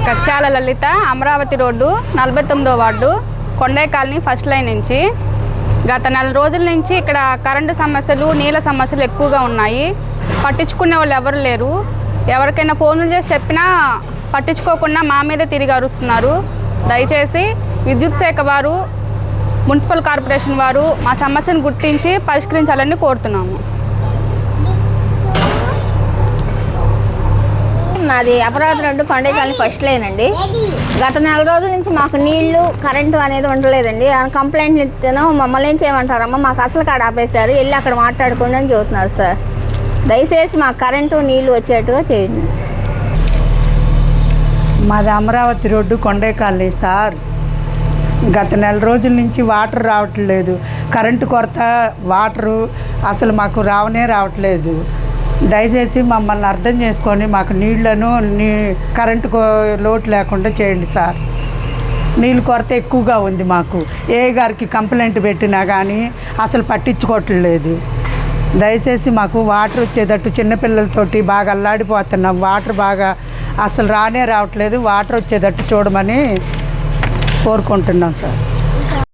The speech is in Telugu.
కచ్చాల లలిత, అమరావతి రోడ్డు, 49వ ward, Kondaiah colony, first line నుంచి. గత 4 రోజుల నుంచి ఇక్కడ కరెంటు సమస్యలు, నీళ్ళ సమస్యలు ఎక్కువగా ఉన్నాయి. పట్టించుకునే వాళ్ళు ఎవరు లేరు. ఎవరికైనా ఫోన్లు చేసి చెప్పినా పట్టించుకోకుండా మా మీదే తిరిగి అరుస్తున్నారు. దయచేసి విద్యుత్ శాఖ వారు, మున్సిపల్ కార్పొరేషన్ వారు మా సమస్యను గుర్తించి పరిష్కరించాలని కోరుతున్నాము. నాది Amaravati road, Kondaiah colony, first line అండి. గత 4 రోజుల నుంచి మాకు నీళ్లు, కరెంటు అనేది ఉండలేదండి. కంప్లైంట్లు ఇస్తాను, మమ్మల్ని ఏం చేయమంటారమ్మా, మాకు అసలు కాడ ఆపేశారు, వెళ్ళి అక్కడ మాట్లాడుకోండి అని చెబుతున్నారు సార్. దయచేసి మాకు కరెంటు, నీళ్లు వచ్చేట్టుగా చేయండి. మాది Amaravati road, Kondaiah colony sir. గత 4 రోజుల నుంచి వాటర్ రావట్లేదు. కరెంటు కొరత, వాటరు అసలు మాకు రావట్లేదు. దయచేసి మమ్మల్ని అర్థం చేసుకొని మాకు నీళ్లను, కరెంటు లోటు లేకుండా చేయండి సార్. నీళ్ళు కొరత ఎక్కువగా ఉంది మాకు. ఏ గారికి కంప్లైంట్ పెట్టినా కానీ అసలు పట్టించుకోవట్లేదు. దయచేసి మాకు వాటర్ వచ్చేటట్టు, చిన్నపిల్లలతోటి బాగా అల్లాడిపోతున్నాం. వాటర్ బాగా అసలు రావట్లేదు. వాటర్ వచ్చేటట్టు చూడమని కోరుకుంటున్నాం సార్.